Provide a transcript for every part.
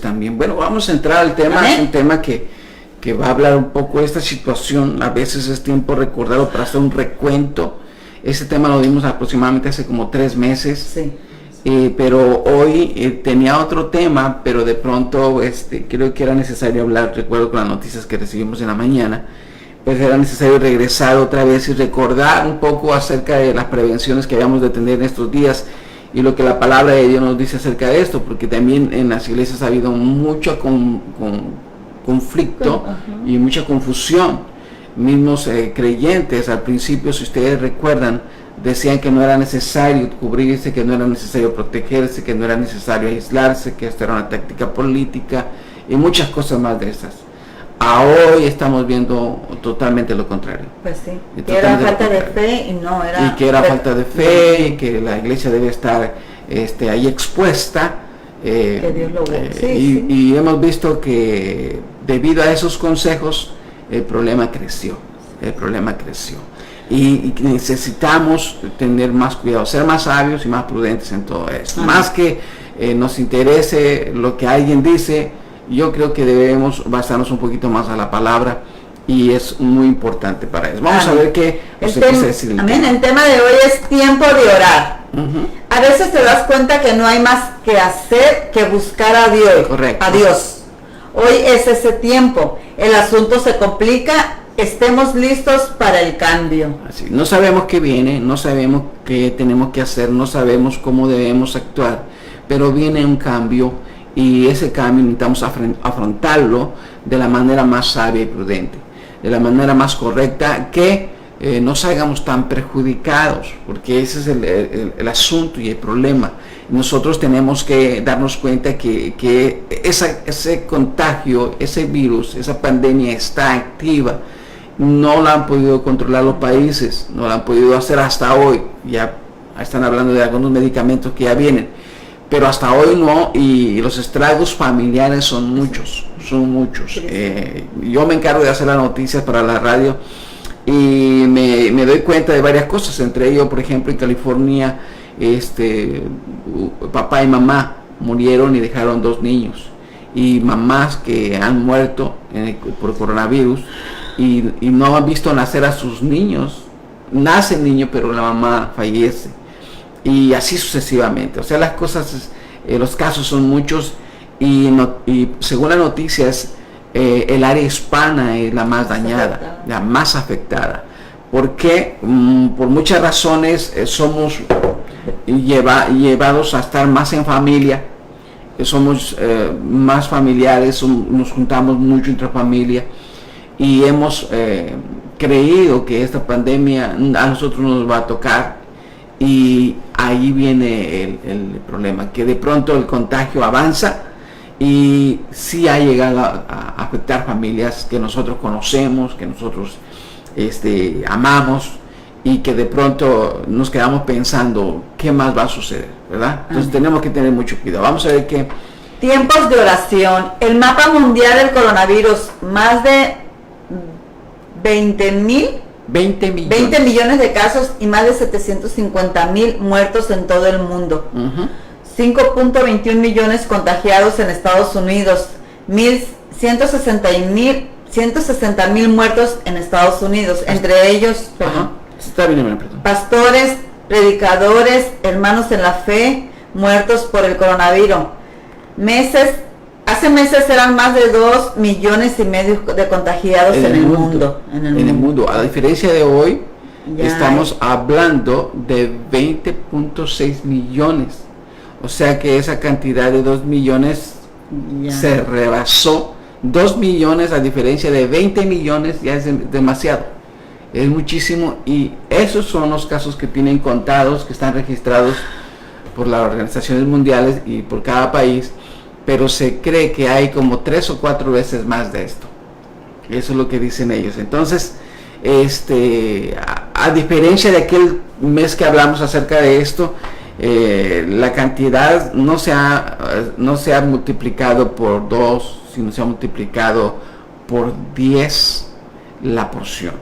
también. Bueno, vamos a entrar al tema. Es un tema que va a hablar un poco de esta situación. A veces es tiempo recordarlo para hacer un recuento. Este tema lo dimos aproximadamente hace como 3 meses. Sí. Pero hoy tenía otro tema, pero de pronto creo que era necesario hablar. Recuerdo con las noticias que recibimos en la mañana, pues era necesario regresar otra vez y recordar un poco acerca de las prevenciones que habíamos de tener en estos días y lo que la palabra de Dios nos dice acerca de esto, porque también en las iglesias ha habido mucho conflicto y mucha confusión. Mismos creyentes al principio, si ustedes recuerdan, decían que no era necesario cubrirse, que no era necesario protegerse, que no era necesario aislarse, que esta era una táctica política y muchas cosas más de esas. Hoy estamos viendo totalmente lo contrario. Pues sí, que era falta de fe y no era... Y que era falta de fe, y que la iglesia debe estar ahí expuesta. Que Dios lo guarde. Y hemos visto que debido a esos consejos, el problema creció. Y necesitamos tener más cuidado, ser más sabios y más prudentes en todo esto. Más que nos interese lo que alguien dice, yo creo que debemos basarnos un poquito más a la palabra, y es muy importante para eso. Vamos a ver qué nos empieza a decir. Amén. El tema de hoy es tiempo de orar. A veces te das cuenta que no hay más que hacer que buscar a Dios. Correcto. A Dios. Hoy es ese tiempo. El asunto se complica. Estemos listos para el cambio. Así, no sabemos qué viene, no sabemos qué tenemos que hacer, no sabemos cómo debemos actuar, pero viene un cambio, y ese cambio necesitamos afrontarlo de la manera más sabia y prudente, de la manera más correcta, que no salgamos tan perjudicados, porque ese es el asunto y el problema. Nosotros tenemos que darnos cuenta que ese contagio, ese virus, esa pandemia está activa. No la han podido controlar los países, no la han podido hacer hasta hoy. Ya están hablando de algunos medicamentos que ya vienen, pero hasta hoy no, y los estragos familiares son muchos. Yo me encargo de hacer las noticias para la radio, y me doy cuenta de varias cosas. Entre ellos, por ejemplo, en California, papá y mamá murieron y dejaron 2 niños, y mamás que han muerto por coronavirus, y no han visto nacer a sus niños. Nace el niño, pero la mamá fallece, y así sucesivamente. O sea, las cosas, los casos son muchos, y según las noticias, el área hispana es la más dañada, la más afectada, porque por muchas razones somos llevados a estar más en familia, somos más familiares, nos juntamos mucho entre familia, y hemos creído que esta pandemia a nosotros nos va a tocar, y ahí viene el problema, que de pronto el contagio avanza, y sí ha llegado a afectar familias que nosotros conocemos, que nosotros amamos, y que de pronto nos quedamos pensando qué más va a suceder, ¿verdad? Entonces tenemos que tener mucho cuidado. Vamos a ver qué... Tiempos de oración. El mapa mundial del coronavirus, más de 20 millones de casos y más de 750,000 muertos en todo el mundo. 5.21 millones contagiados en Estados Unidos, 160,000 muertos en Estados Unidos, entre ellos pastores, predicadores, hermanos en la fe, muertos por el coronavirus. Hace meses eran más de 2,5 millones de contagiados en el mundo. A diferencia de hoy, estamos hablando de 20.6 millones. O sea que esa cantidad de 2 millones se rebasó. 2 millones a diferencia de 20 millones ya es demasiado. Es muchísimo, y esos son los casos que tienen contados, que están registrados por las organizaciones mundiales y por cada país. Pero se cree que hay como 3 o 4 veces más de esto. Eso es lo que dicen ellos. Entonces, a diferencia de aquel mes que hablamos acerca de esto, la cantidad no se ha multiplicado por 2, sino se ha multiplicado por 10 la porción.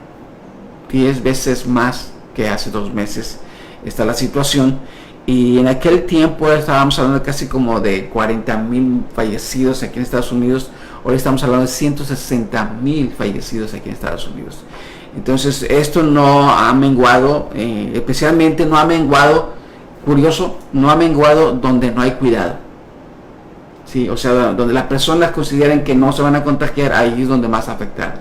10 veces más que hace 2 meses está la situación. Y en aquel tiempo estábamos hablando de casi como de 40,000 fallecidos aquí en Estados Unidos. Hoy estamos hablando de 160,000 fallecidos aquí en Estados Unidos. Entonces esto no ha menguado, especialmente no ha menguado, curioso, no ha menguado donde no hay cuidado. Sí, o sea, donde las personas consideran que no se van a contagiar, ahí es donde más afectar.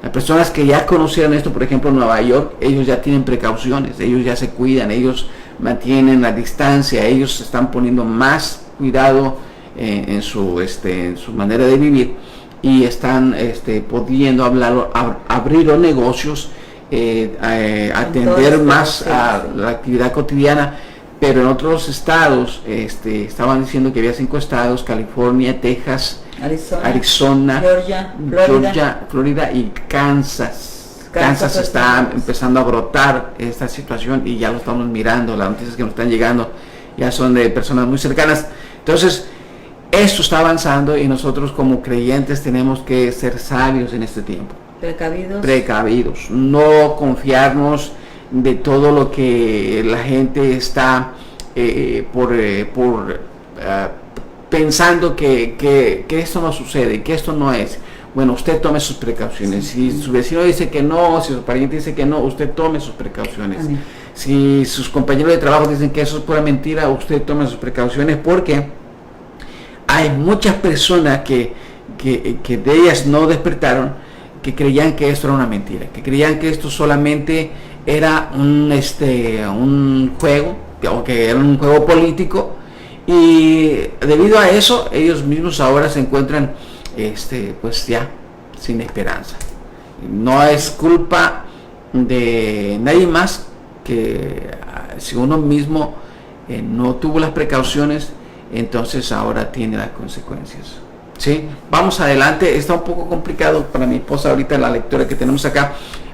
Las personas que ya conocieron esto, por ejemplo en Nueva York, ellos ya tienen precauciones, ellos ya se cuidan, ellos mantienen la distancia, ellos están poniendo más cuidado en su manera de vivir, y están pudiendo abrir los negocios, atender más a la actividad cotidiana. Pero en otros estados, estaban diciendo que había 5 estados: California, Texas, Arizona, Georgia, Florida y Kansas. Kansas está empezando a brotar esta situación, y ya lo estamos mirando. Las noticias que nos están llegando ya son de personas muy cercanas. Entonces, esto está avanzando, y nosotros como creyentes tenemos que ser sabios en este tiempo. Precavidos. No confiarnos de todo lo que la gente está pensando que esto no sucede, que esto no es. Bueno, usted tome sus precauciones. Si su vecino dice que no, si su pariente dice que no, usted tome sus precauciones. Amén. Si sus compañeros de trabajo dicen que eso es pura mentira, usted tome sus precauciones, porque hay muchas personas que de ellas no despertaron, que creían que esto era una mentira, que creían que esto solamente era un juego, o que era un juego político, y debido a eso ellos mismos ahora se encuentran pues ya sin esperanza. No es culpa de nadie más que si uno mismo no tuvo las precauciones, entonces ahora tiene las consecuencias. ¿Sí? Vamos adelante. Está un poco complicado para mi esposa ahorita la lectura que tenemos acá,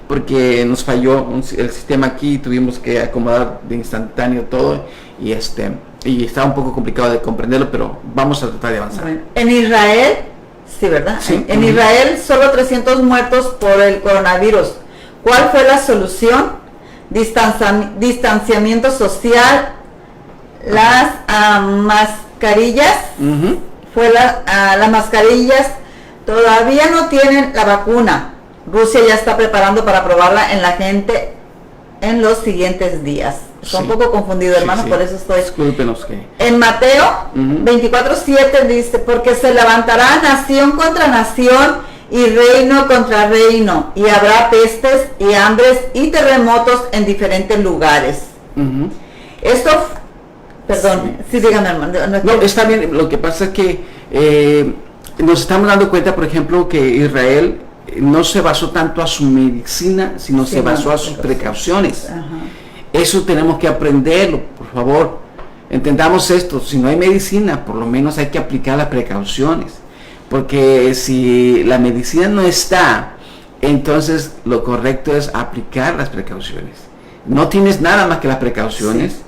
porque nos falló el sistema aquí, tuvimos que acomodar de instantáneo todo, y está un poco complicado de comprenderlo, pero vamos a tratar de avanzar. Bueno, en Israel, sí, ¿verdad? Sí. En Israel solo 300 muertos por el coronavirus. ¿Cuál fue la solución? Distanciamiento social, las mascarillas. Las mascarillas todavía no tienen la vacuna. Rusia ya está preparando para probarla en la gente en los siguientes días. Estoy un poco confundido, hermano, por eso estoy. Discúlpenos que. En Mateo 24:7 dice: porque se levantará nación contra nación y reino contra reino, y habrá pestes y hambres y terremotos en diferentes lugares. Esto, perdón, sí, dígame, hermano. No, está bien. Lo que pasa es que nos estamos dando cuenta, por ejemplo, que Israel no se basó tanto a su medicina, sino se basó a sus precauciones. Eso tenemos que aprenderlo, por favor. Entendamos esto: si no hay medicina, por lo menos hay que aplicar las precauciones, porque si la medicina no está, entonces lo correcto es aplicar las precauciones. No tienes nada más que las precauciones,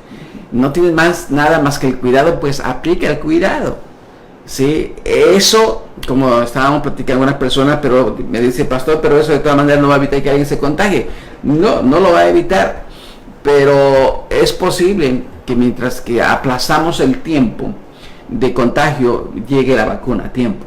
no tienes nada más que el cuidado, pues aplica el cuidado. Sí, eso, como estábamos platicando algunas personas, pero me dice: pastor, pero eso de todas maneras no va a evitar que alguien se contagie. No lo va a evitar, pero es posible que mientras que aplazamos el tiempo de contagio, llegue la vacuna a tiempo,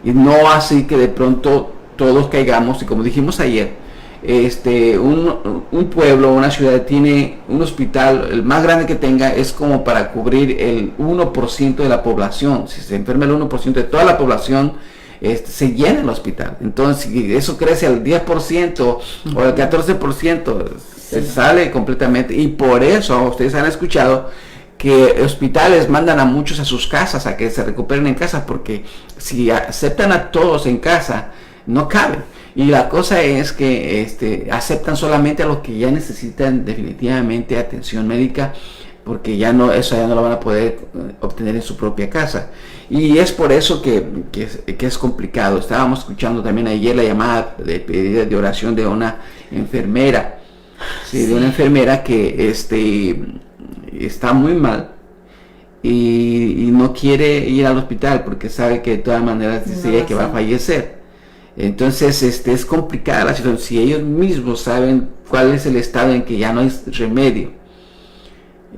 y no así que de pronto todos caigamos. Y como dijimos ayer, un pueblo, una ciudad tiene un hospital, el más grande que tenga es como para cubrir el 1% de la población. Si se enferma el 1% de toda la población, se llena el hospital. Entonces, si eso crece al 10% o al 14%, se sale completamente. Y por eso ustedes han escuchado que hospitales mandan a muchos a sus casas, a que se recuperen en casa, porque si aceptan a todos en casa, no caben. Y la cosa es que aceptan solamente a los que ya necesitan definitivamente atención médica, porque eso ya no lo van a poder obtener en su propia casa. Y es por eso que es complicado. Estábamos escuchando también ayer la llamada de pedida de oración de una enfermera, de una enfermera que está muy mal y no quiere ir al hospital porque sabe que de todas maneras dice que va a fallecer. Entonces es complicada la situación. Si ellos mismos saben cuál es el estado en que ya no hay remedio,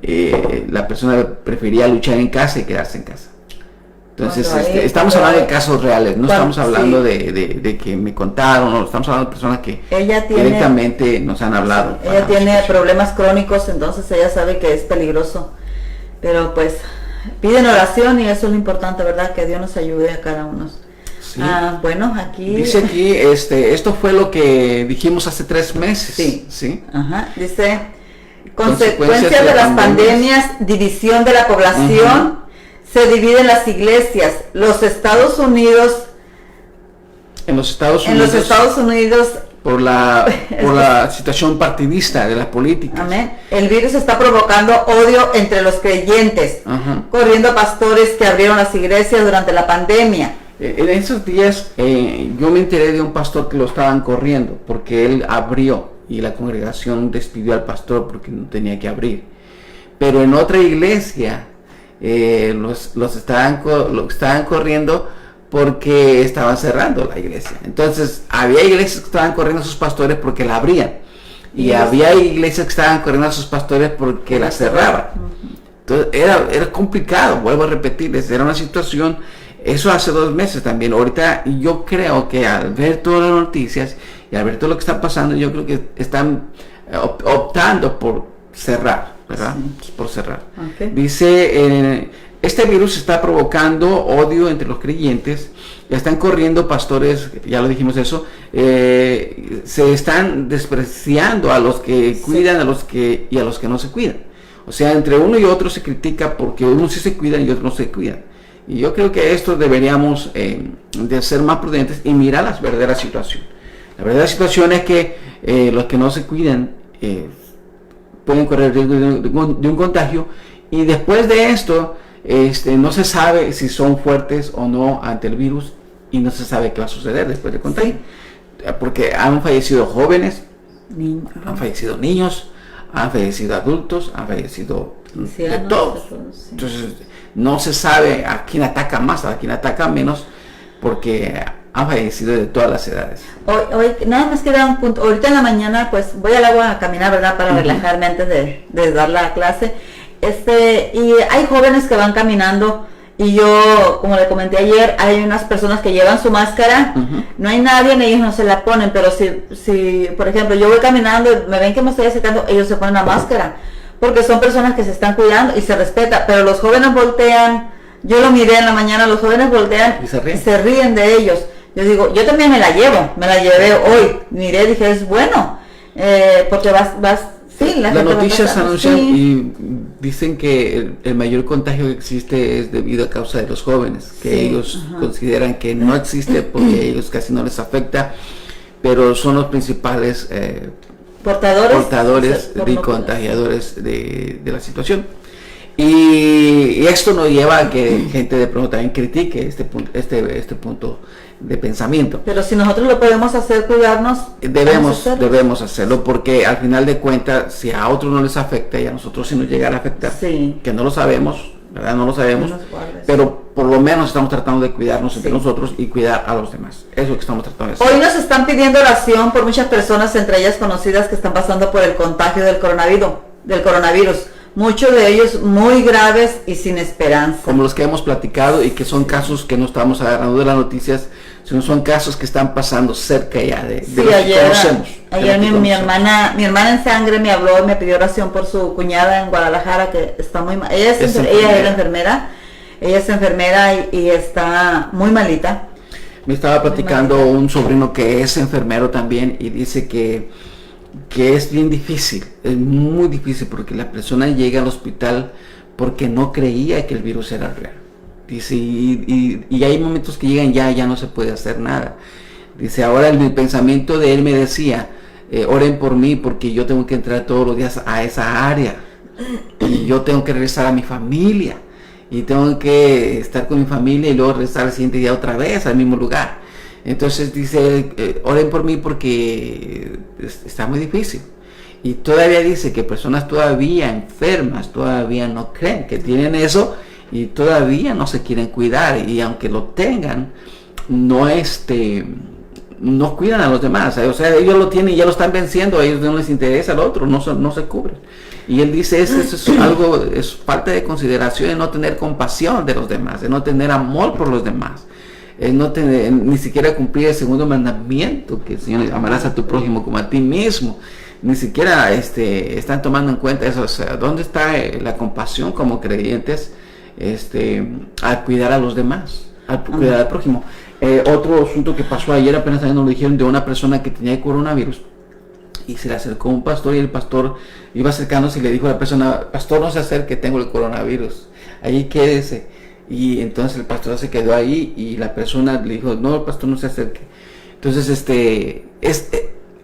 la persona prefería luchar en casa y quedarse en casa. Entonces, Bueno, estamos hablando de casos reales, no estamos hablando sí. de que me contaron, no, estamos hablando de personas que Ella tiene, directamente nos han hablado. ella tiene problemas crónicos, entonces ella sabe que es peligroso. Pero pues piden oración y eso es lo importante, ¿verdad? Que Dios nos ayude a cada uno. Sí. Bueno, aquí Dice aquí, esto fue lo que dijimos hace 3 meses. Sí. ¿Sí? Ajá, dice, consecuencias de las pandemias, división de la población, se dividen las iglesias. Los Estados Unidos, En los Estados Unidos, por la situación partidista de la política. amén, el virus está provocando odio entre los creyentes, corriendo pastores que abrieron las iglesias durante la pandemia. En esos días yo me enteré de un pastor que lo estaban corriendo porque él abrió y la congregación despidió al pastor porque no tenía que abrir. Pero en otra iglesia los estaban corriendo porque estaban cerrando la iglesia. Entonces había iglesias que estaban corriendo a sus pastores porque la abrían y había iglesias que estaban corriendo a sus pastores porque la cerraban. Entonces era complicado, vuelvo a repetirles, era una situación. Eso hace 2 meses también. Ahorita yo creo que al ver todas las noticias y al ver todo lo que está pasando, yo creo que están optando por cerrar, ¿verdad? Sí. Por cerrar. Okay. Dice, este virus está provocando odio entre los creyentes, están corriendo pastores, ya lo dijimos eso, se están despreciando a los que cuidan y a los que no se cuidan. O sea, entre uno y otro se critica porque unos sí se cuidan y otros no se cuidan. Y yo creo que esto deberíamos de ser más prudentes y mirar la verdadera situación. La verdadera situación es que los que no se cuidan pueden correr riesgo de un contagio, y después de esto no se sabe si son fuertes o no ante el virus, y no se sabe qué va a suceder después del contagio. Sí. Porque han fallecido jóvenes, han fallecido niños, han fallecido adultos, han fallecido de todos. Sí. Entonces no se sabe a quién ataca más, a quién ataca menos, porque han fallecido de todas las edades. Hoy nada más queda un punto. Ahorita en la mañana pues voy al agua a caminar, ¿verdad? Para relajarme antes de dar la clase. Y hay jóvenes que van caminando, y yo, como le comenté ayer, hay unas personas que llevan su máscara, no hay nadie, ellos no se la ponen, pero si por ejemplo yo voy caminando y me ven que me estoy acercando, ellos se ponen la máscara, porque son personas que se están cuidando y se respeta. Pero los jóvenes voltean, yo lo miré en la mañana, los jóvenes voltean y se ríen de ellos. Yo digo, yo también me la llevé hoy, miré, dije, es bueno, porque vas, sí, las noticias anuncian y dicen que el mayor contagio que existe es debido a causa de los jóvenes, que ellos consideran que no existe porque a ellos casi no les afecta, pero son los principales portadores y contagiadores de la situación. Y esto nos lleva a que gente de pronto también critique este punto de pensamiento. Pero si nosotros lo podemos hacer, cuidarnos, debemos hacerlo, porque al final de cuentas, si a otros no les afecta y a nosotros sí nos llegara a afectar, que no lo sabemos, ¿verdad? No lo sabemos, pero por lo menos estamos tratando de cuidarnos entre nosotros y cuidar a los demás. Eso es lo que estamos tratando de hacer. Hoy nos están pidiendo oración por muchas personas, entre ellas conocidas, que están pasando por el contagio del coronavirus. Muchos de ellos muy graves y sin esperanza. Como los que hemos platicado, y que son casos que no estamos agarrando de las noticias, sino son casos que están pasando cerca ya de lo que conocemos. Ayer mi hermana en sangre me habló, me pidió oración por su cuñada en Guadalajara, que está muy mal. Ella es enfermera y está muy malita. Me estaba platicando un sobrino que es enfermero también, y dice que es bien difícil, es muy difícil, porque la persona llega al hospital porque no creía que el virus era real. Dice, y hay momentos que llegan ya no se puede hacer nada. Dice, ahora el pensamiento de él me decía, oren por mí porque yo tengo que entrar todos los días a esa área, y yo tengo que regresar a mi familia, y tengo que estar con mi familia y luego regresar al siguiente día otra vez al mismo lugar. Entonces dice, oren por mí porque está muy difícil. Y todavía dice que personas todavía enfermas todavía no creen que tienen eso, y todavía no se quieren cuidar, y aunque lo tengan, no no cuidan a los demás, o sea, ellos lo tienen y ya lo están venciendo, a ellos no les interesa al otro, no se cubren. Y él dice, eso es algo, es falta de consideración, de no tener compasión de los demás, de no tener amor por los demás, no tener, ni siquiera cumplir el segundo mandamiento, que el Señor, amarás a tu prójimo como a ti mismo. Ni siquiera están tomando en cuenta eso. O sea, ¿dónde está la compasión como creyentes al cuidar a los demás, al cuidar al prójimo? Otro asunto que pasó ayer, apenas también nos lo dijeron, de una persona que tenía coronavirus y se le acercó un pastor y el pastor iba acercándose y le dijo a la persona, pastor, no se acerque, tengo el coronavirus, ahí quédese. Y entonces el pastor se quedó ahí y la persona le dijo, no, el pastor no se acerque. Entonces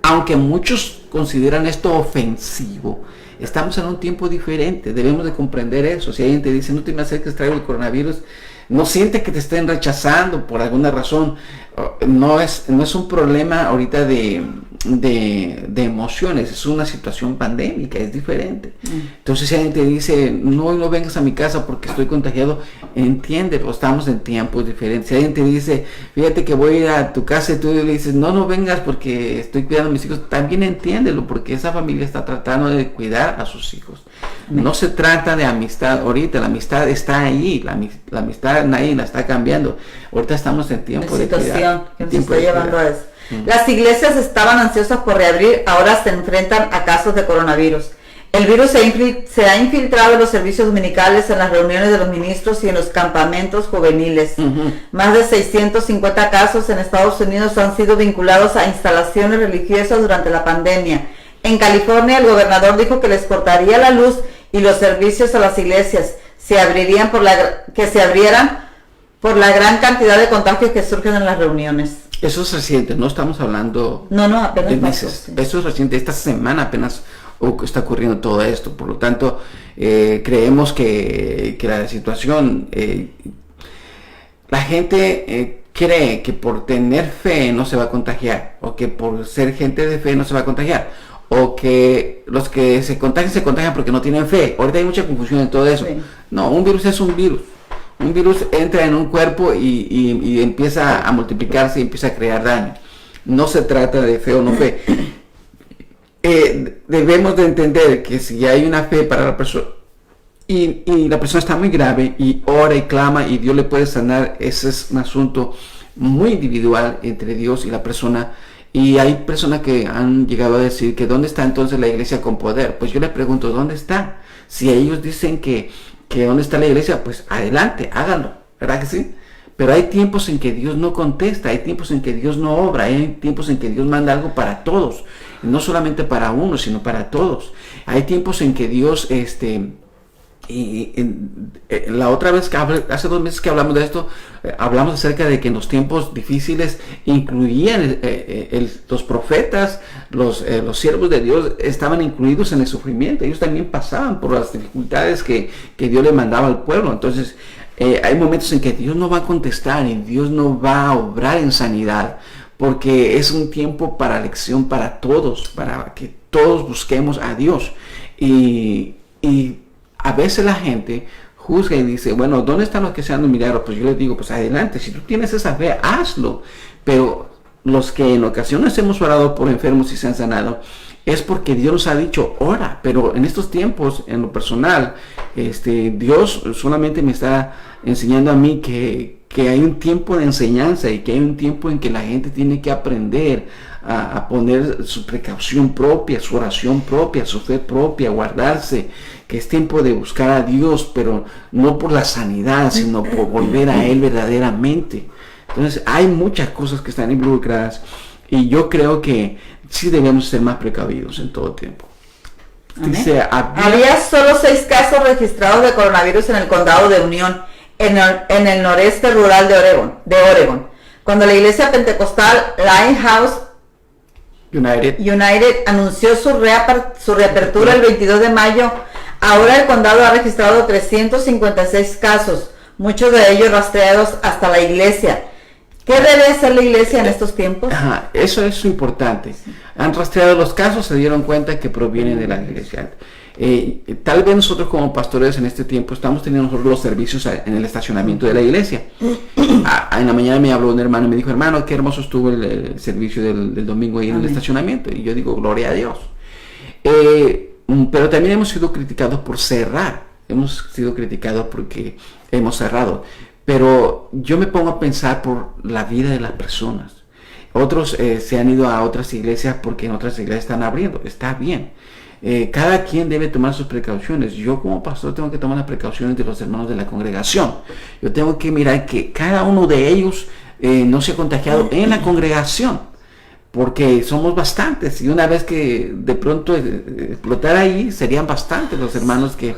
aunque muchos consideran esto ofensivo, estamos en un tiempo diferente, debemos de comprender eso. Si alguien te dice, no te me acerques, traigo el coronavirus, no siente que te estén rechazando por alguna razón. No es un problema ahorita de emociones, es una situación pandémica, es diferente. Entonces si alguien te dice, no vengas a mi casa porque estoy contagiado, entiéndelo, estamos en tiempos diferentes. Si alguien te dice, fíjate que voy a ir a tu casa y tú le dices, no vengas porque estoy cuidando a mis hijos, también entiéndelo, porque esa familia está tratando de cuidar a sus hijos. No se trata de amistad ahorita, la amistad está ahí, la amistad nadie la está cambiando. Ahorita estamos en tiempo de cuidar, que nos está llevando a eso. Las iglesias estaban ansiosas por reabrir, ahora se enfrentan a casos de coronavirus. El virus se ha infiltrado en los servicios dominicales, en las reuniones de los ministros y en los campamentos juveniles. Más de 650 casos en Estados Unidos han sido vinculados a instalaciones religiosas durante la pandemia. En California, el gobernador dijo que les cortaría la luz y los servicios a las iglesias se abrieran por la gran cantidad de contagios que surgen en las reuniones. Eso es reciente, no estamos hablando apenas de meses. Sí. Eso es reciente, esta semana apenas está ocurriendo todo esto. Por lo tanto, creemos que la situación, la gente cree que por tener fe no se va a contagiar, o que por ser gente de fe no se va a contagiar, o que los que se contagian porque no tienen fe. Ahorita hay mucha confusión en todo eso. Sí. No, un virus es un virus. Un virus entra en un cuerpo y empieza a multiplicarse y empieza a crear daño. No se trata de fe o no fe. Debemos de entender que si hay una fe para la persona y la persona está muy grave y ora y clama y Dios le puede sanar, ese es un asunto muy individual entre Dios y la persona. Y hay personas que han llegado a decir que ¿dónde está entonces la iglesia con poder? Pues yo le pregunto, ¿dónde está? Si ellos dicen que ¿dónde está la iglesia? Pues adelante, háganlo, ¿verdad que sí? Pero hay tiempos en que Dios no contesta, hay tiempos en que Dios no obra, hay tiempos en que Dios manda algo para todos, no solamente para uno, sino para todos. Hay tiempos en que Dios, la otra vez hace 2 meses que hablamos de esto, hablamos acerca de que en los tiempos difíciles incluían los profetas, los siervos de Dios estaban incluidos en el sufrimiento. Ellos también pasaban por las dificultades que Dios le mandaba al pueblo. Entonces hay momentos en que Dios no va a contestar y Dios no va a obrar en sanidad, porque es un tiempo para lección para todos, para que todos busquemos a Dios. Y a veces la gente juzga y dice, bueno, ¿dónde están los que se dan milagros? Pues yo les digo, pues adelante, si tú tienes esa fe, hazlo. Pero los que en ocasiones hemos orado por enfermos y se han sanado, es porque Dios nos ha dicho, ora. Pero en estos tiempos, en lo personal, Dios solamente me está enseñando a mí que hay un tiempo de enseñanza y que hay un tiempo en que la gente tiene que aprender a poner su precaución propia, su oración propia, su fe propia, guardarse, que es tiempo de buscar a Dios, pero no por la sanidad, sino por volver a Él verdaderamente. Entonces hay muchas cosas que están involucradas y yo creo que sí debemos ser más precavidos en todo tiempo. Dice, había solo 6 casos registrados de coronavirus en el condado de Unión, en el noreste rural de Oregon, cuando la iglesia pentecostal Lighthouse United anunció su reapertura el 22 de mayo. Ahora el condado ha registrado 356 casos, muchos de ellos rastreados hasta la iglesia. ¿Qué debe hacer la iglesia en estos tiempos? Eso es importante. Han rastreado los casos, se dieron cuenta que provienen de la iglesia. Tal vez nosotros como pastores en este tiempo estamos teniendo nosotros los servicios en el estacionamiento de la iglesia. En la mañana me habló un hermano y me dijo, hermano, qué hermoso estuvo el servicio del domingo ahí en el estacionamiento. Y yo digo, gloria a Dios. Pero también hemos sido criticados por cerrar. Hemos sido criticados porque hemos cerrado. Pero yo me pongo a pensar por la vida de las personas. Otros se han ido a otras iglesias porque en otras iglesias están abriendo. Está bien. Cada quien debe tomar sus precauciones. Yo como pastor tengo que tomar las precauciones de los hermanos de la congregación. Yo tengo que mirar que cada uno de ellos no se ha contagiado en la congregación, porque somos bastantes y una vez que de pronto explotara ahí, serían bastantes los hermanos que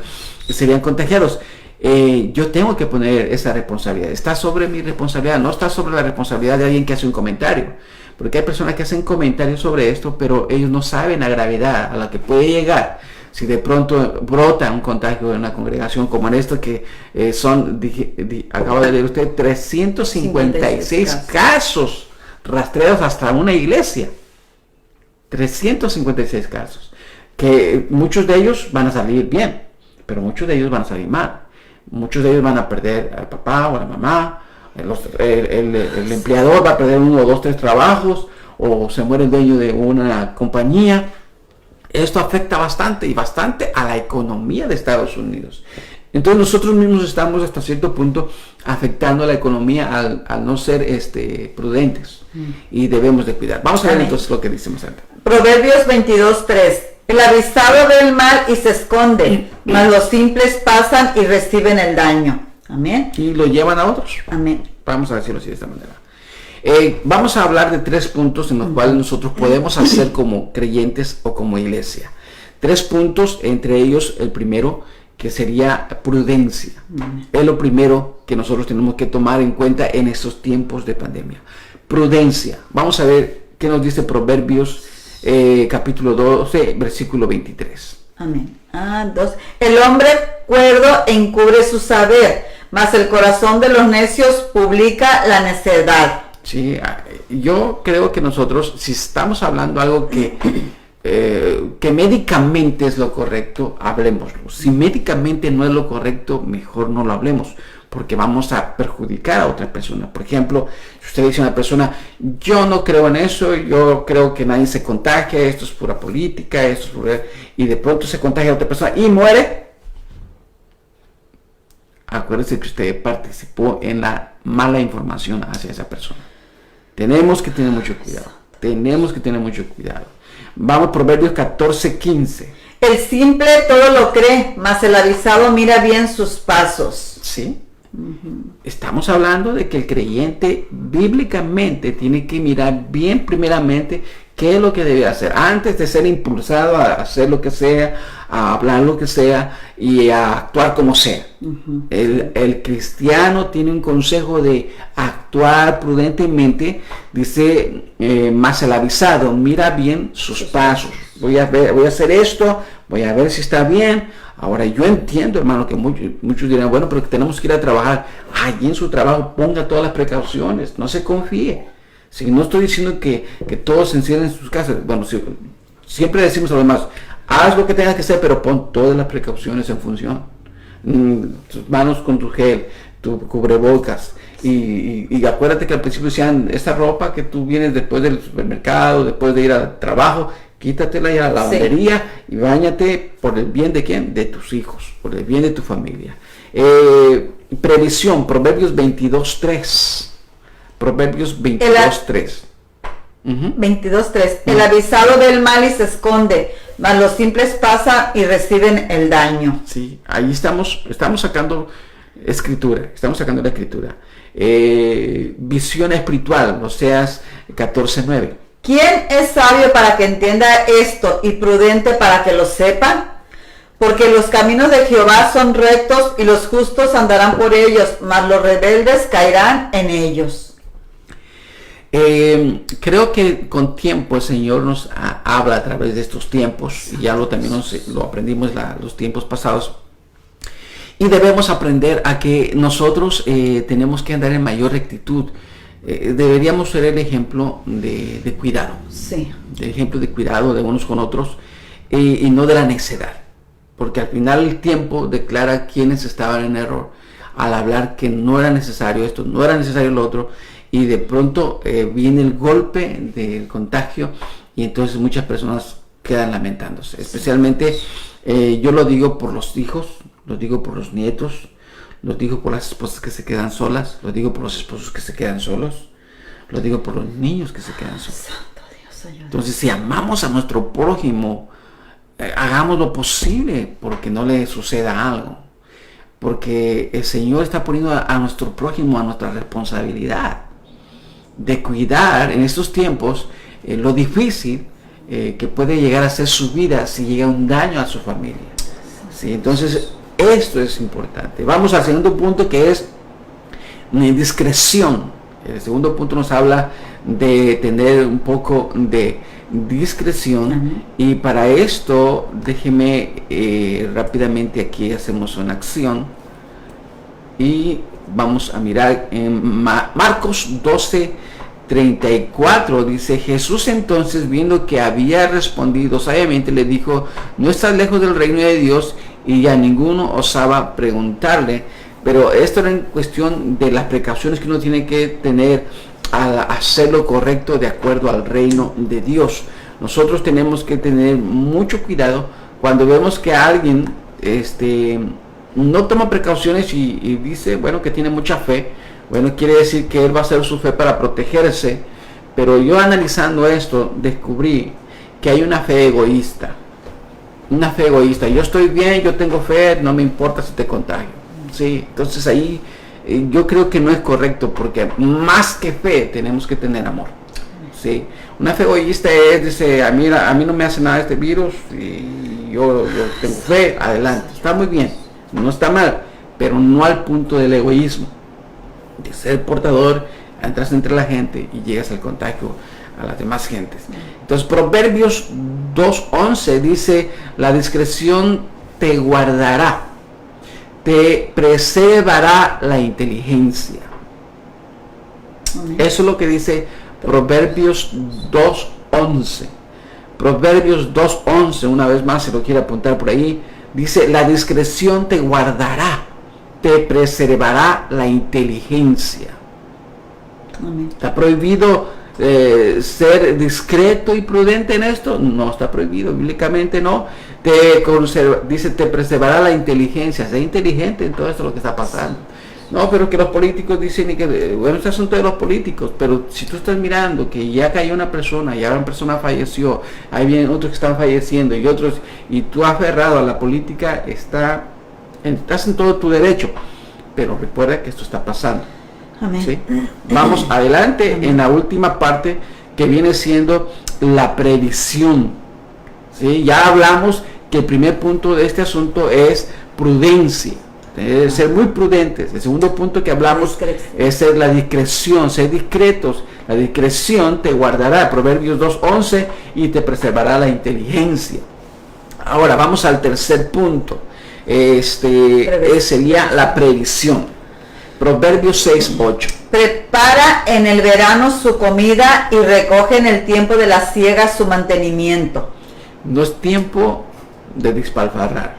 serían contagiados. Yo tengo que poner esa responsabilidad. Está sobre mi responsabilidad, no está sobre la responsabilidad de alguien que hace un comentario. Porque hay personas que hacen comentarios sobre esto, pero ellos no saben la gravedad a la que puede llegar si de pronto brota un contagio en una congregación como en esto, que acaba de leer usted, 356 casos rastreados hasta una iglesia. 356 casos. Que muchos de ellos van a salir bien, pero muchos de ellos van a salir mal. Muchos de ellos van a perder al papá o a la mamá. El empleador va a perder 1, 2, 3 trabajos, o se muere el dueño de una compañía. Esto afecta bastante a la economía de Estados Unidos. Entonces nosotros mismos estamos hasta cierto punto afectando a la economía al no ser prudentes, y debemos de cuidar. Vamos a ver entonces lo que dice más adelante. Proverbios 22:3. El avisado ve el mal y se esconde, mas los simples pasan y reciben el daño. Amén. Y lo llevan a otros. Amén. Vamos a decirlo así de esta manera. Vamos a hablar de 3 puntos en los cuales nosotros podemos hacer como creyentes o como iglesia. 3 puntos, entre ellos el primero, que sería prudencia. Es lo primero que nosotros tenemos que tomar en cuenta en estos tiempos de pandemia. Prudencia. Vamos a ver qué nos dice Proverbios capítulo 12, versículo 23. Amén. 2. El hombre cuerdo encubre su saber, mas el corazón de los necios publica la necedad. Sí, yo creo que nosotros, si estamos hablando algo que médicamente es lo correcto, hablemoslo. Si médicamente no es lo correcto, mejor no lo hablemos, porque vamos a perjudicar a otra persona. Por ejemplo, si usted dice a una persona, yo no creo en eso, yo creo que nadie se contagia, esto es pura política, esto es pura... y de pronto se contagia a otra persona y muere, acuérdese que usted participó en la mala información hacia esa persona. Tenemos que tener mucho cuidado. Tenemos que tener mucho cuidado. Vamos, Proverbios 14:15. El simple todo lo cree, mas el avisado mira bien sus pasos. Sí. Estamos hablando de que el creyente bíblicamente tiene que mirar bien primeramente qué es lo que debe hacer antes de ser impulsado a hacer lo que sea, a hablar lo que sea y a actuar como sea. El cristiano tiene un consejo de actuar prudentemente. Dice, más el avisado mira bien sus pasos. Voy a hacer esto, voy a ver si está bien. Ahora yo entiendo, hermano, que muchos dirán, bueno, pero tenemos que ir a trabajar. Allí en su trabajo ponga todas las precauciones, no se confíe. Si no estoy diciendo que todos se encierren en sus casas. Bueno, siempre decimos a los demás, haz lo que tengas que hacer, pero pon todas las precauciones en función. Tus manos con tu gel, tu cubrebocas. Y acuérdate que al principio decían, esta ropa que tú vienes después del supermercado, después de ir al trabajo, quítatela ya a la lavandería y báñate por el bien de quién, de tus hijos, por el bien de tu familia. Previsión, Proverbios 22:3. Proverbios 22:3. 22:3. El avisado ve el mal y se esconde, mas los simples pasan y reciben el daño. Sí, ahí estamos sacando escritura, estamos sacando la escritura. Visión espiritual, Oseas 14:9. ¿Quién es sabio para que entienda esto y prudente para que lo sepa? Porque los caminos de Jehová son rectos y los justos andarán por ellos, mas los rebeldes caerán en ellos. Creo que con tiempo el Señor nos habla a través de estos tiempos, y ya también lo aprendimos los tiempos pasados, y debemos aprender a que nosotros tenemos que andar en mayor rectitud. Deberíamos ser el ejemplo de cuidado, sí, el ejemplo de cuidado de unos con otros, y no de la necedad, porque al final el tiempo declara quienes estaban en error. al hablar que no era necesario esto, no era necesario lo otro, y de pronto viene el golpe del contagio y entonces muchas personas quedan lamentándose. Especialmente yo lo digo por los hijos, lo digo por los nietos, lo digo por las esposas que se quedan solas, lo digo por los esposos que se quedan solos, lo digo por los niños que se quedan solos. Entonces, si amamos a nuestro prójimo, hagamos lo posible porque no le suceda algo. Porque el Señor está poniendo a nuestro prójimo a nuestra responsabilidad de cuidar en estos tiempos lo difícil que puede llegar a ser su vida si llega un daño a su familia. ¿Sí? Entonces, esto es importante. Vamos al segundo punto, que es discreción. El segundo punto nos habla de tener un poco de discreción. Y para esto déjeme rápidamente aquí hacemos una acción y vamos a mirar en Marcos 12:34. Dice: Jesús entonces, viendo que había respondido sabiamente, le dijo: no estás lejos del reino de Dios. Y ya ninguno osaba preguntarle. Pero esto era en cuestión de las precauciones que uno tiene que tener al hacer lo correcto de acuerdo al reino de Dios. Nosotros tenemos que tener mucho cuidado cuando vemos que alguien no toma precauciones y dice, bueno, que tiene mucha fe. Bueno, quiere decir que él va a hacer su fe para protegerse. Pero yo, analizando esto, descubrí que hay una fe egoísta. Una fe egoísta. Yo estoy bien, yo tengo fe, no me importa si te contagio. Sí, entonces ahí yo creo que no es correcto, porque más que fe tenemos que tener amor. Sí, una fe egoísta dice, a mí no me hace nada este virus y yo tengo fe, adelante, está muy bien, no está mal, pero no al punto del egoísmo, de ser portador, entras entre la gente y llegas al contagio a las demás gentes. Entonces Proverbios 2:11 dice: la discreción te guardará, te preservará la inteligencia. Eso es lo que dice Proverbios 2:11. Proverbios 2:11, una vez más, se lo quiere apuntar por ahí, dice: la discreción te guardará, te preservará la inteligencia. ¿Está prohibido ser discreto y prudente en esto? No está prohibido, bíblicamente no. Dice, te preservará la inteligencia. Sé inteligente en todo esto lo que está pasando. No, pero que los políticos dicen, bueno, este asunto de los políticos, pero si tú estás mirando que ya cayó una persona y ahora una persona falleció, ahí vienen otros que están falleciendo y otros, y tú aferrado a la política, estás en todo tu derecho, pero recuerda que esto está pasando. Amén. ¿Sí? Vamos adelante. Amén. En la última parte, que viene siendo la previsión. ¿Sí? Ya hablamos que el primer punto de este asunto es prudencia, ser muy prudentes. El segundo punto que hablamos es la discreción, ser discretos. La discreción te guardará, Proverbios 2:11, y te preservará la inteligencia. Ahora vamos al tercer punto, sería la previsión. Proverbios 6:8. Prepara en el verano su comida y recoge en el tiempo de la siega su mantenimiento. No es tiempo de despilfarrar.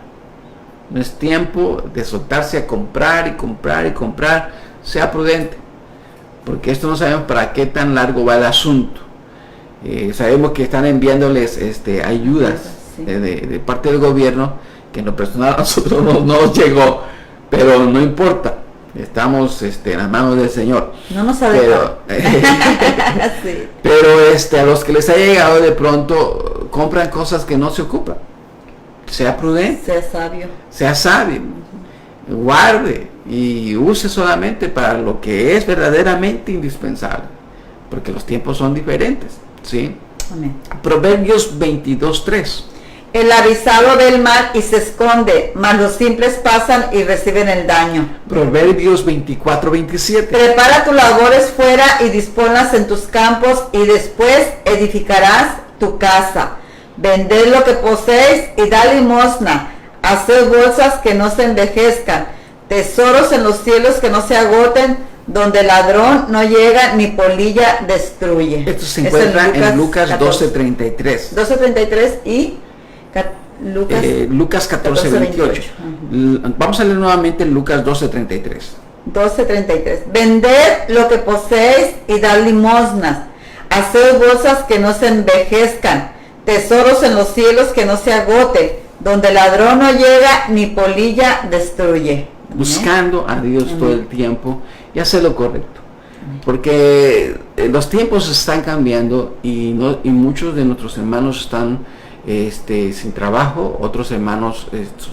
No es tiempo de soltarse a comprar y comprar y comprar. Sea prudente, porque esto no sabemos para qué tan largo va el asunto. Sabemos que están enviándoles ayudas, sí, de parte del gobierno, que en lo personal a nosotros no nos llegó, pero no importa. Estamos en las manos del Señor. No nos ha dejado. Sí. Pero a los que les ha llegado, de pronto compran cosas que no se ocupan. Sea prudente. Sea sabio. Sea sabio. Guarde y use solamente para lo que es verdaderamente indispensable, porque los tiempos son diferentes. ¿Sí? Amén. Proverbios 22:3. El avisado ve el mal y se esconde, mas los simples pasan y reciben el daño. Proverbios 24:27. Prepara tus labores fuera y disponlas en tus campos, y después edificarás tu casa. Vended lo que poseéis y da limosna. Haced bolsas que no se envejezcan, tesoros en los cielos que no se agoten, donde ladrón no llega ni polilla destruye. Esto se encuentra en Lucas 12:33. 12:33 y Lucas 14:28. Vamos a leer nuevamente Lucas 12:33. 12:33. Vended lo que poseéis y dad limosnas. Haced bolsas que no se envejezcan, tesoros en los cielos que no se agoten, donde ladrón no llega ni polilla destruye. Buscando a Dios todo el tiempo y hacer lo correcto. Porque los tiempos están cambiando y muchos de nuestros hermanos están sin trabajo, otros hermanos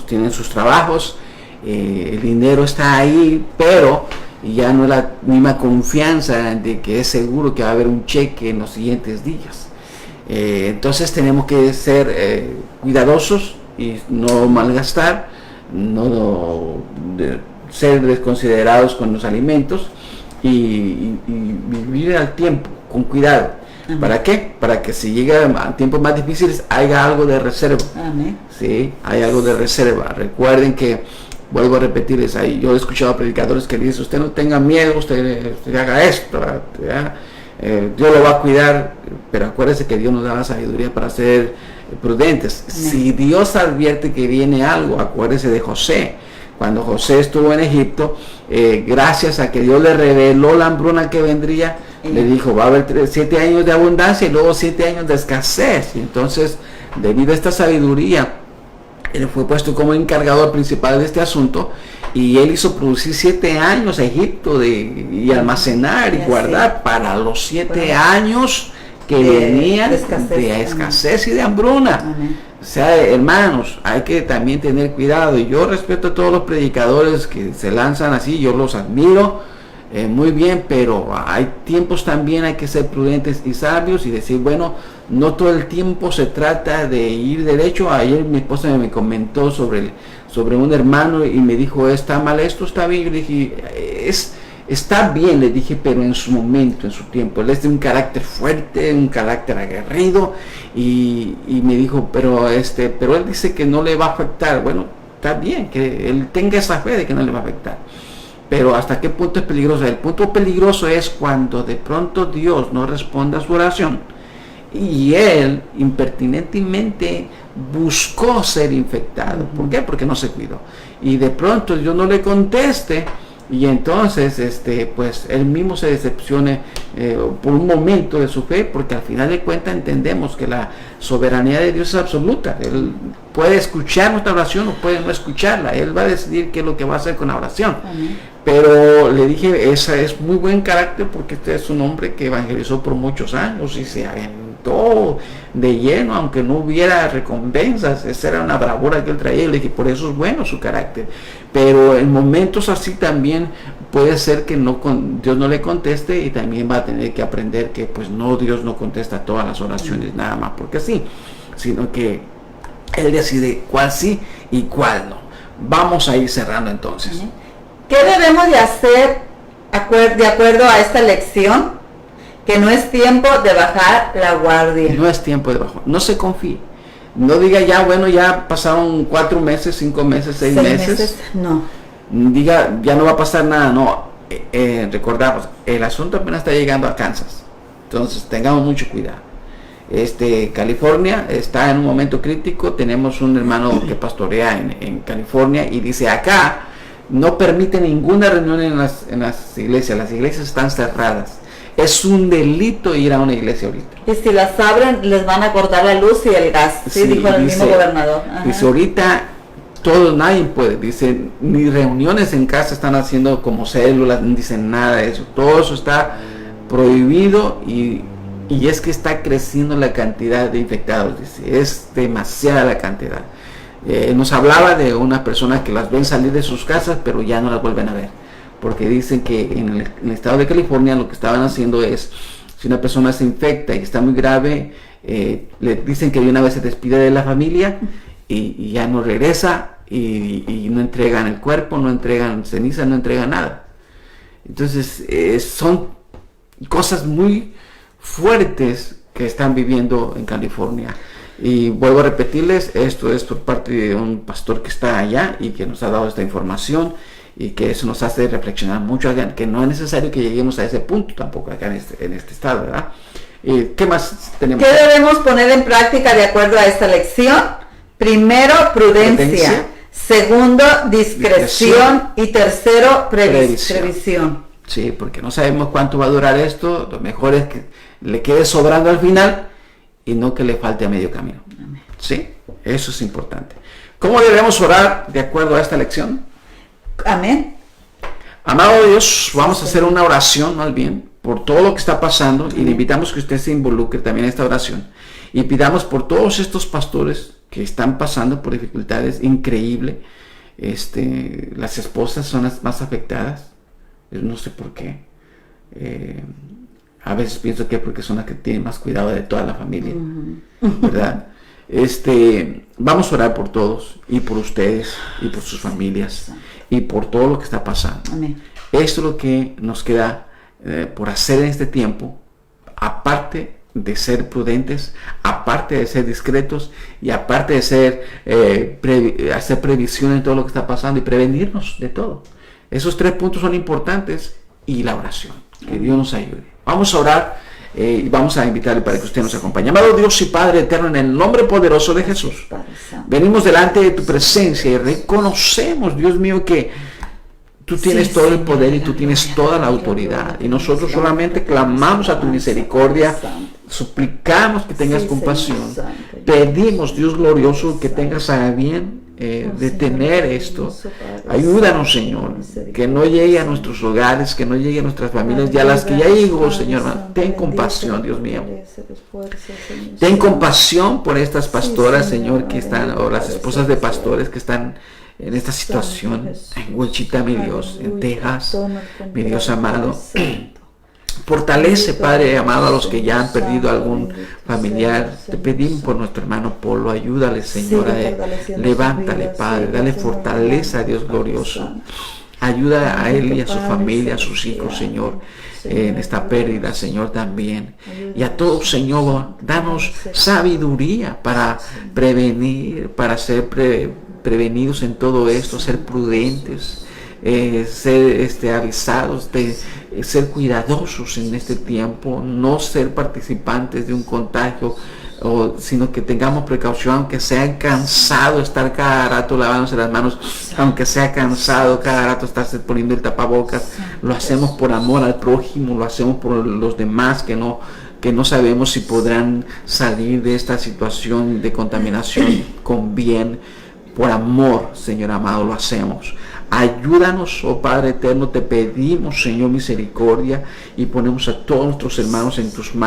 tienen sus trabajos, el dinero está ahí, pero ya no es la misma confianza de que es seguro que va a haber un cheque en los siguientes días. Entonces tenemos que ser cuidadosos y no malgastar, ser desconsiderados con los alimentos y vivir al tiempo con cuidado. Amén. ¿Para qué? Para que si llega a tiempos más difíciles haya algo de reserva. Amén. Sí, hay algo de reserva. Recuerden que, vuelvo a repetirles ahí, yo he escuchado a predicadores que dicen, usted no tenga miedo, usted haga esto, Dios lo va a cuidar, pero acuérdese que Dios nos da la sabiduría para ser prudentes. Amén. Si Dios advierte que viene algo, acuérdese de José. Cuando José estuvo en Egipto, gracias a que Dios le reveló la hambruna que vendría, le dijo, va a haber 7 años de abundancia y luego 7 años de escasez. Y entonces, debido a esta sabiduría, él fue puesto como encargado principal de este asunto y él hizo producir 7 años a Egipto y almacenar y guardar para los 7 años que venían de escasez y de hambruna. Amén. O sea, hermanos, hay que también tener cuidado. Y yo respeto a todos los predicadores que se lanzan así, yo los admiro muy bien, pero hay tiempos también, hay que ser prudentes y sabios y decir, bueno, no todo el tiempo se trata de ir derecho. Ayer mi esposa me comentó sobre un hermano y me dijo, está mal esto, está bien. Yo le dije, está bien, le dije, pero en su momento, en su tiempo. Él es de un carácter fuerte, un carácter aguerrido y me dijo, pero él dice que no le va a afectar. Bueno, está bien, que él tenga esa fe de que no le va a afectar. Pero ¿hasta qué punto es peligroso? El punto peligroso es cuando de pronto Dios no responde a su oración y él impertinentemente buscó ser infectado. ¿Por qué? Porque no se cuidó. Y de pronto Dios no le conteste y entonces pues él mismo se decepcione por un momento de su fe, porque al final de cuentas entendemos que la soberanía de Dios es absoluta. Él puede escuchar nuestra oración o puede no escucharla, él va a decidir qué es lo que va a hacer con la oración. Amén. Pero le dije, esa es muy buen carácter, porque este es un hombre que evangelizó por muchos años y se aventó de lleno, aunque no hubiera recompensas. Esa era una bravura que él traía, y le dije, por eso es bueno su carácter. Pero en momentos así también puede ser que Dios no le conteste, y también va a tener que aprender que pues no, Dios no contesta todas las oraciones nada más porque sí, sino que él decide cuál sí y cuál no. Vamos a ir cerrando entonces. ¿Qué debemos de hacer de acuerdo a esta lección? Que no es tiempo de bajar la guardia. No es tiempo de bajar. No se confíe. No diga ya, bueno, ya pasaron 4 meses, 5 meses, 6 meses. No. Diga, ya no va a pasar nada. No. Recordamos, el asunto apenas está llegando a Kansas. Entonces, tengamos mucho cuidado. California está en un momento crítico. Tenemos un hermano que pastorea en California y dice, acá no permite ninguna reunión en las iglesias. Las iglesias están cerradas. Es un delito ir a una iglesia ahorita. Y si las abren, les van a cortar la luz y el gas. Sí, dijo el mismo gobernador. Ajá. Dice, ahorita nadie puede. Dice, ni reuniones en casa están haciendo como células, no dicen nada de eso. Todo eso está prohibido y es que está creciendo la cantidad de infectados. Dice, es demasiada la cantidad. Nos hablaba de una persona que las ven salir de sus casas, pero ya no las vuelven a ver, porque dicen que en el estado de California lo que estaban haciendo es, si una persona se infecta y está muy grave, le dicen que de una vez se despide de la familia y ya no regresa, y no entregan el cuerpo, no entregan ceniza, no entregan nada. Entonces son cosas muy fuertes que están viviendo en California. Y vuelvo a repetirles, esto es por parte de un pastor que está allá y que nos ha dado esta información, y que eso nos hace reflexionar mucho, que no es necesario que lleguemos a ese punto tampoco acá en este estado, ¿verdad? ¿Qué más tenemos? ¿Qué debemos poner en práctica de acuerdo a esta lección? Primero, prudencia. Segundo, discreción. Y tercero, previsión. Sí, porque no sabemos cuánto va a durar esto. Lo mejor es que le quede sobrando al final y no que le falte a medio camino. Sí, eso es importante. ¿Cómo debemos orar de acuerdo a esta lección? Amén. Amado Dios, vamos a hacer una oración más bien por todo lo que está pasando y le invitamos que usted se involucre también en esta oración y pidamos por todos estos pastores que están pasando por dificultades increíbles. Las esposas son las más afectadas. Yo no sé por qué. A veces pienso que porque son las que tienen más cuidado de toda la familia, ¿verdad? Vamos a orar por todos y por ustedes y por sus familias y por todo lo que está pasando. Amén. Esto es lo que nos queda por hacer en este tiempo, aparte de ser prudentes, aparte de ser discretos y aparte de ser hacer previsión en todo lo que está pasando y prevenirnos de todo. Esos 3 puntos son importantes y la oración. Que Dios nos ayude. Vamos a orar y vamos a invitarle para que usted nos acompañe. Amado Dios y Padre eterno, en el nombre poderoso de Jesús, venimos delante de tu presencia y reconocemos, Dios mío, que tú tienes todo el poder y tú tienes toda la autoridad. Y nosotros solamente clamamos a tu misericordia, suplicamos que tengas compasión. Pedimos, Dios glorioso, que tengas a bien detener esto. Ayúdanos, Señor, que no llegue a nuestros hogares, que no llegue a nuestras familias y a las que ya llegó, Señor. Ten compasión, Dios mío. Ten compasión por estas pastoras, Señor, que están, o las esposas de pastores que están en esta situación, en Wichita, mi Dios, en Texas, mi Dios amado. Fortalece, Padre amado, a los que ya han perdido algún familiar. Te pedimos por nuestro hermano Polo, ayúdale, Señor, a él. Levántale, Padre, dale fortaleza, Dios glorioso. Ayuda a él y a su familia, a sus hijos, Señor, en esta pérdida, Señor, también. Y a todos, Señor, danos sabiduría para prevenir, para ser prevenidos en todo esto, ser prudentes, ser avisados, ser cuidadosos en este tiempo, no ser participantes de un contagio, sino que tengamos precaución, aunque sea cansado estar cada rato lavándose las manos, aunque sea cansado cada rato estarse poniendo el tapabocas, lo hacemos por amor al prójimo, lo hacemos por los demás que no sabemos si podrán salir de esta situación de contaminación con bien. Por amor, Señor amado, lo hacemos. Ayúdanos, oh Padre eterno, te pedimos, Señor, misericordia, y ponemos a todos nuestros hermanos en tus manos.